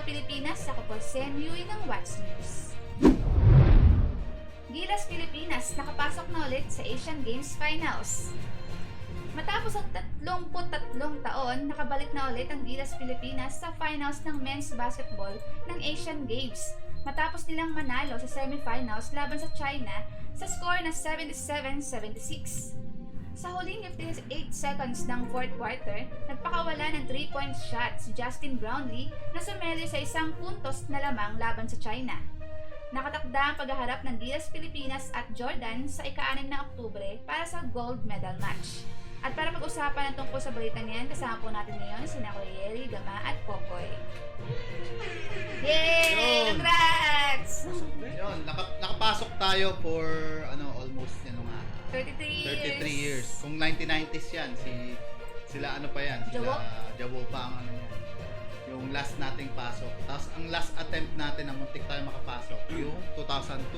Pilipinas, ako po si Yui ng Watch News. Gilas Pilipinas nakapasok na ulit sa Asian Games Finals. Matapos ang 33 taon, nakabalik na ulit ang Gilas Pilipinas sa finals ng men's basketball ng Asian Games. Matapos nilang manalo sa semifinals laban sa China sa score na 77-76. Sa huling 58 seconds ng fourth quarter, nagpakawala ng 3-point shot si Justin Brownlee na sumeli sa isang puntos na lamang laban sa China. Nakatakda ang paghaharap ng Gilas Pilipinas at Jordan sa ika-6 na Oktubre para sa gold medal match. At para pag-usapan ng tungkol sa balitang yan, kasama po natin ngayon si Kuya Yeri, Gama at Popoy. Yay! Congrats! Yun, nakapasok tayo for almost 33 years. Kung 1990s yan, sila ano pa yan, sila Jawo pa ang ano yan. Yung last nating pasok. Tapos ang last attempt natin na muntik tayo makapasok, yung 2002.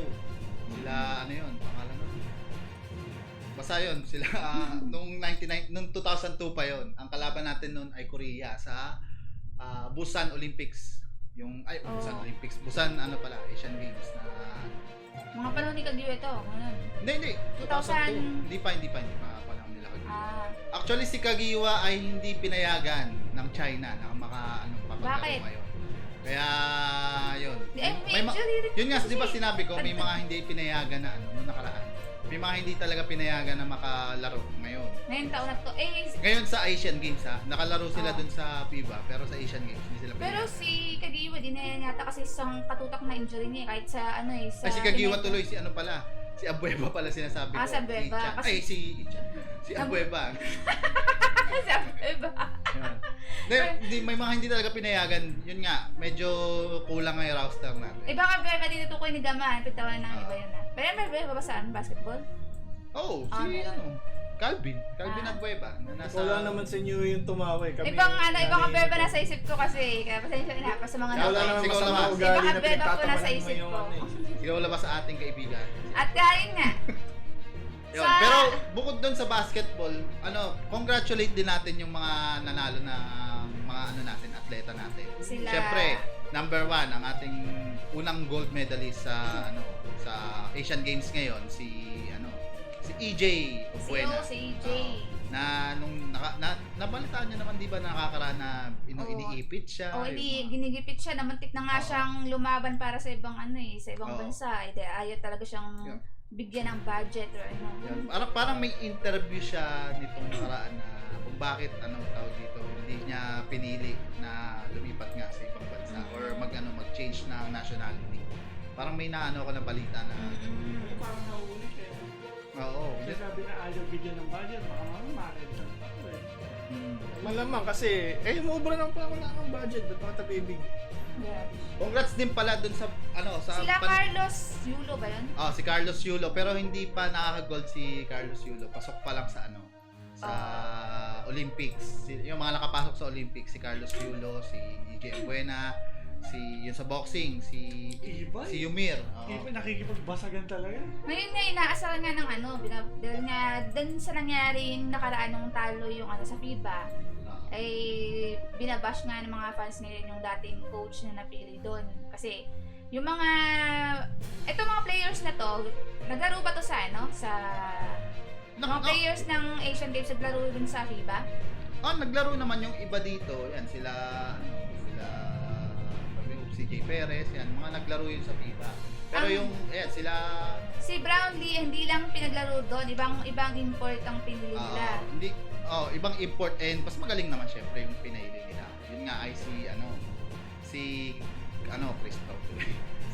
Sila ano yun, pangalan nun. Basta yun, sila nung 2002 pa yun. Ang kalaban natin nun ay Korea sa Busan Olympics. Busan Olympics. Busan Asian Games na mga panahon ni Kagyo ito, ganun. Hindi. 2000. Hindi pa panahon nila Kagiwa. Actually, si Kagiwa ay hindi pinayagan ng China na Bakit? ngayon. Kaya, yun. Yun nga, di ba sinabi ko, may mga hindi pinayagan na nung nakaraan. May mga hindi talaga pinayagan na makalaro ngayon. Ngayon taon na to. Ngayon sa Asian Games nakalaro sila dun sa FIBA, pero sa Asian Games hindi sila pinayagan. Pero si Kagiwa, di na yata kasi isang katutak na injury niya kahit sa sa... Ay, si Kagiwa tuloy, si Abueva pala sinasabi ko. Si Abueva. Si Abueva. Si Abueva. May mga hindi talaga pinayagan. Yun nga, medyo kulang nga yung roster natin. Baka Abueva dito tukoy ni Gama. Pitawan ng iba yun Pero may Abueva ba saan? Basketball? Calvin Abueva. Wala naman sa inyo yung tumawa eh. Ibang Abueva nasa isip ko kasi. Kaya pasensya na pa sa mga wala naman Sigaw masama naman. ugali na Ibang Abueva po nasa pinagtatawanan mo isip yung ko. Ikaw labas sa ating kaibigan. At kain nga. Yun. Pero bukod doon sa basketball, congratulate din natin yung mga nanalo na mga atleta natin. Sila. Siyempre, number 1 ang ating unang gold medalist sa Asian Games ngayon si EJ Obuena. Si EJ. Na nung nabalitaan niyo naman 'di ba nakakaraan na iniipit siya. Ginigipit siya, namantik na nga siyang lumaban para sa ibang sa ibang bansa. Ayaw talaga siyang bigyan ng budget or Parang may interview siya nitong nakaraan na kung bakit tawag dito, hindi niya pinili na lumipat nga sa ibang bansa or mag-change ng nationality. Parang may ako na balita na Parang nauulit eh. Oo. Kasi sabi na ayaw bigyan ng budget, baka ma-red lang pa to eh. Malamang kasi, umubra naman pala wala kang budget, ba't mga tabibig? Yeah. Congrats din pala dun sa Sila Carlos Yulo ba yun? Si Carlos Yulo, pero hindi pa nakaka-gold si Carlos Yulo. Pasok pa lang sa sa Olympics. Yung mga nakapasok sa Olympics, si Carlos Yulo, si EJ Buena, yung sa boxing, si Yumir. Nakikipagbasagan talaga. Ngayon nga, inaasaran nga ng dahil nga, dun sa nangyaring nakaraan nung talo yung sa FIBA, ay binabash nga ng mga fans ngayon yung dating coach na napili doon. Kasi, yung itong mga players na to, naglaro ba to sa mga players ng Asian Games naglaro dun sa FIBA? Naglaro naman yung iba dito. Yan, sila CJ Perez, yan, mga naglaro yun sa FIBA. Pero sila... Si Brownlee, hindi lang pinaglaro doon, ibang import ang pinili nila. Ibang import and mas magaling naman syempre yung pinili nila. Yun nga ay si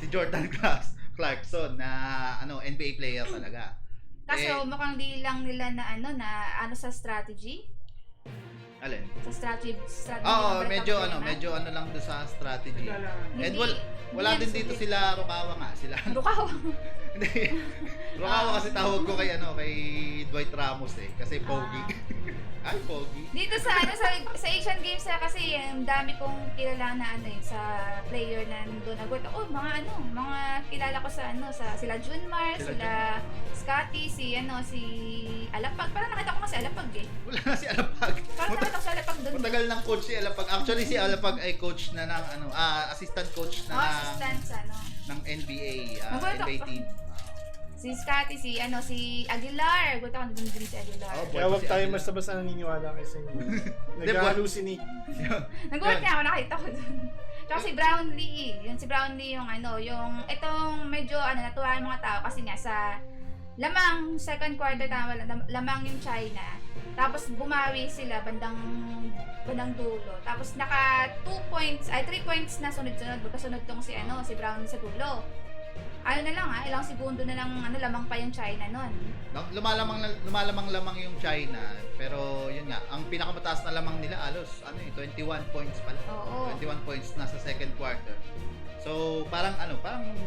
Jordan Clarkson na NBA player talaga. Kaso mukhang di lang nila na sa strategy. Alin? Sa strategy. Medyo lang doon sa strategy. And wala din dito sila Rukawa nga. Hindi. Rukawa kasi tawag ko kay Dwight Ramos eh. Kasi pogi. Ay, pogi. Dito sa sa Asian Games kasi ang dami kong kilala na sa player na doon nagwet. Mga kilala ko sa sila Junmar, sila Scotty, si Alapag. Parang nakita ko nga si Alapag eh. Wala na si Alapag. Parang nakita ko si Alapag doon. Matagal ng coach si Alapag. Actually si Alapag ay coach na ng assistant coach na Assistant sa ng NBA Nagwet NBA ako. team. Si Scotty, si Aguilar. Gusto ko din si Aguilar. Oh, Kaya huwag Si tayo Aguilar. basta-basta naniniwala kay sa inyo. Nag-hallucinate. Nag-work nga ako, nakita ko dun. Tsaka si Brownlee, si Brownlee yung itong medyo natuwa yung mga tao kasi nga sa lamang second quarter lamang yung China. Tapos bumawi sila bandang dulo. Tapos naka 3 points na sunod-sunod. Magkasunod tong si Brownlee sa dulo. Ilang segundo na lang lamang pa yung China nun. Lumalamang yung China, pero yun nga, ang pinakamataas na lamang nila 21 points pala. Oo. 21 points na sa second quarter. So, parang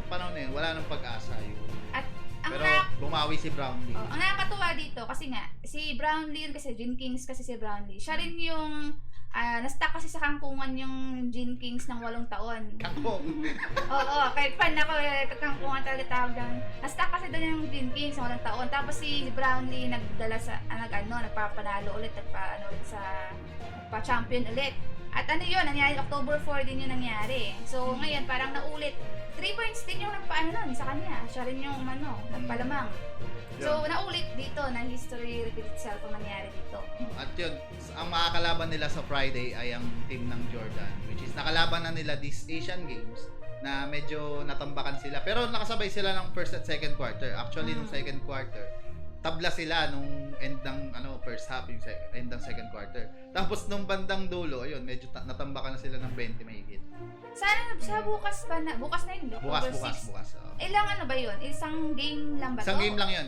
panahon na yun, wala nang pag-asa yun. At Pero bumawi si Brownlee. ang nakakatuwa dito kasi nga si Brownlee kasi Jenkins kasi si Brownlee. Siya rin yung na-stuck kasi sa kangkungan yung Jenkins ng 8 taon. Kangkong. Oo, kahit fan ako, kangkungan talaga tawag doon. Na-stuck kasi doon yung Jenkins ng 8 taon. Tapos si Brownlee nagdala sa, nagpapanalo ulit, nagpa-champion ulit. At nangyari, October 4 din yung nangyari. So ngayon, parang naulit. 3 points din yung sa kanya. Siya rin yung nagpalamang. So, naulit dito na history repeat itself ang nangyari dito. At yun, ang makakalaban nila sa Friday ay ang team ng Jordan, which is nakalaban na nila this Asian Games na medyo natambakan sila. Pero nakasabay sila ng first at second quarter. Actually, nung second quarter, tabla sila nung end ng first half, yung end ng second quarter. Tapos nung bandang dulo, ayun, medyo natambakan na sila ng 20 mahigit. Sa bukas pa na, bukas na yun, Bukas. October 6. Oo. Ilang ba yun? Isang game lang ba to? Isang game lang yun,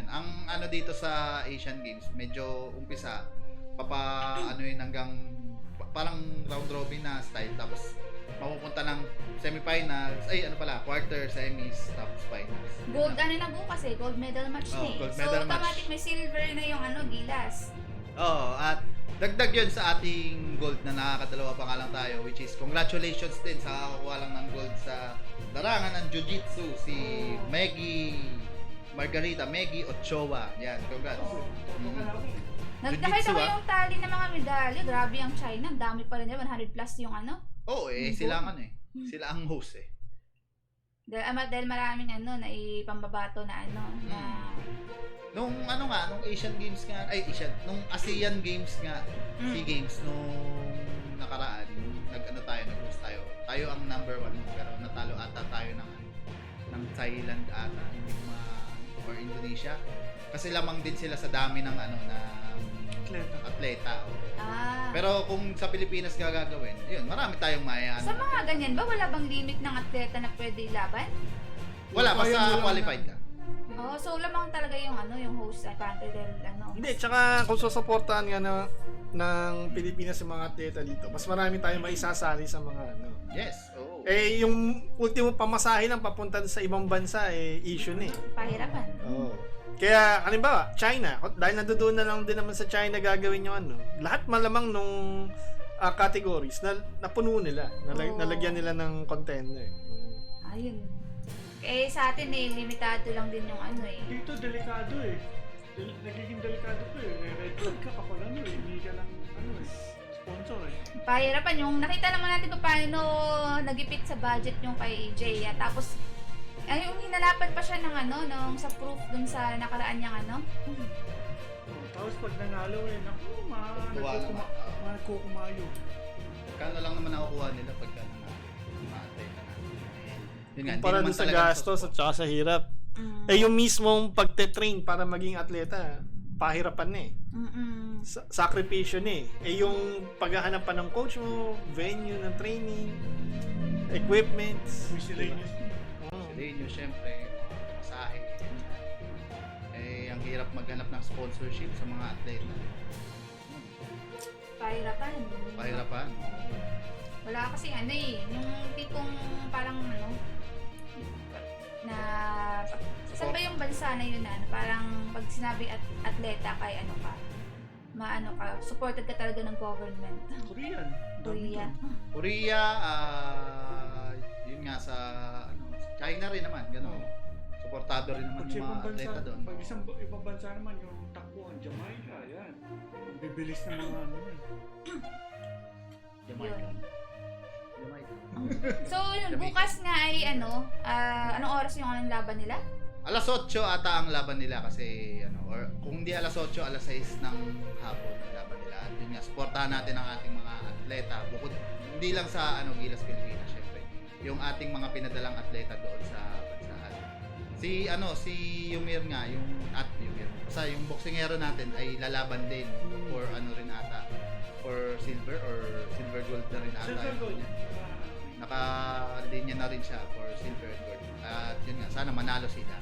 Oo. Ang dito sa Asian Games, medyo umpisa, hanggang parang round robin na style, tapos mapupunta ng semifinals, quarter, semis, tapos finals. Gold na bukas gold medal match na eh. Gold So, medal automatic match. may silver na yung gilas. Oo, at dagdag yun sa ating gold na nakakadalawa pa nga lang tayo, which is congratulations din sa kakakuha lang ng gold sa larangan ng Jiu-Jitsu, si Maggie Ochoa. Yan, congrats. Nakita ko Jiu-Jitsu, yung tali ng mga medalyo. Grabe ang China. Ang dami pa rin. 100 plus yung Oo, sila ang sila ang host eh. Dahil maraming na ipambabato na na Nung Asian Games nga, nung ASEAN Games nga, SEA Games nung nakaraan, nag-host tayo. Tayo ang number 1 pero natalo ata tayo ng Thailand ata, hindi or Indonesia. Kasi lamang din sila sa dami ng atleta. Pero kung sa Pilipinas gagawin, yun, marami tayong maya. Sa mga ganyan ba, wala bang limit ng atleta na pwede ilaban? Wala, basta qualified ka. So lamang talaga yung yung host country dahil Hindi, tsaka kung susuportahan nga ng Pilipinas yung mga atleta dito, mas marami tayong maisasali sa mga Yes, oo. yung ultimo pamasahe lang papunta sa ibang bansa, issue na eh. pahirapan. Oo. Kaya, halimbawa, China, dahil nandoon na lang din naman sa China gagawin yung lahat malamang nung categories na napuno nila, nalagyan nila ng contender. Ayun. Sa atin limitado lang din yung Dito, delikado nagiging delikado po red flag ka kapag hindi ka lang sponsor Pahirapan yung nakita naman natin paano nagipit sa budget yung kay Jay. Tapos yung hinalapan pa siya ng nung sa proof dun sa nakaraan niyang tapos pag nanalo nagkukumayo. Kano lang naman nakukuha nila pagka namatay na. Yun nga, Para dun sa gastos at saka sa hirap. Yung mismong pagte-train para maging atleta, pahirapan na eh. Sakripisyo na eh. Yung paghahanap pa ng coach mo, venue ng training, equipments. Miscellaneous. Miscellaneous, syempre, masahe. Ang hirap maghanap ng sponsorship sa mga atleta. Pahirapan. Wala kasi yung tipong parang na saan ba yung bansa na yun na ano, parang pag sinabi atleta kay ano ka, maano ka, supported ka talaga ng government. Korean. Korea. Korea, yun nga sa China rin naman, gano'n. Suportado rin naman Pag sa yung ibang mga bansa, atleta doon. pag ibang bansa naman yung takbuhan, Jamaica, yan. Ang bibilis ng mga ano yun. Jamaica. Yun. Jamaica. So, yun, bukas nga ay ano, anong oras yung anong laban nila? Alas 8 ata ang laban nila kasi or kung hindi alas 8, alas 6 ng hapon ang laban nila. At yun nga, supportahan natin ang ating mga atleta. Bukod hindi lang sa Gilas Pilipinas, syempre. Yung ating mga pinadalang atleta doon sa bansahan. Si Yumir nga, basta yung boksingero natin ay lalaban din for rin ata, for silver or silver gold na rin ata. Silver gold. Naka-linya na rin siya for silver and gold. At yun nga, sana manalo sila.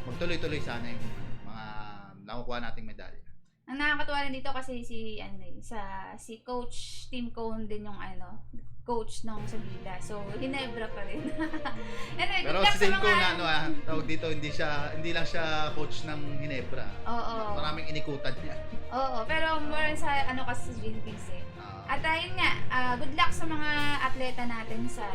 Magtuloy-tuloy sana yung mga nakukuha nating medalya. Ang nakakatuwa rin dito kasi si coach Tim Cone din yung coach nung sa Gila. So, Ginebra pa rin. Anyway, Pero good luck si sa Dane mga... Cone tawag dito, hindi lang siya coach ng Ginebra. Oo. Maraming inikutan niya. Oo, pero more sa kasi sa Philippines eh. At ayun nga, good luck sa mga atleta natin sa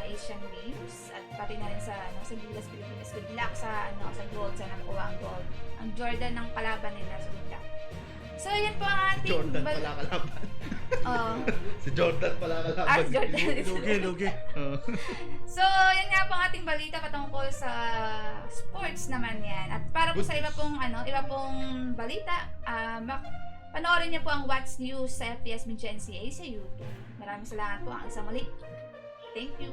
Asian Games at pati na rin sa Gilas Pilipinas. Good luck sa gold, sana makuha ang gold. Ang Jordan ng kalaban nila, so good luck. So yan po ang Si ating Jordan pala kalaban. Oo. Si Jordan pala kalaban. Si Jordan. Lugi. So, yan nga po ang ating balita patungkol sa sports naman yan. At para po sa iba pong balita, panoorin niyo po ang What's News sa FPS Media NCA sa YouTube. Maraming salamat po ang isang muli. Thank you!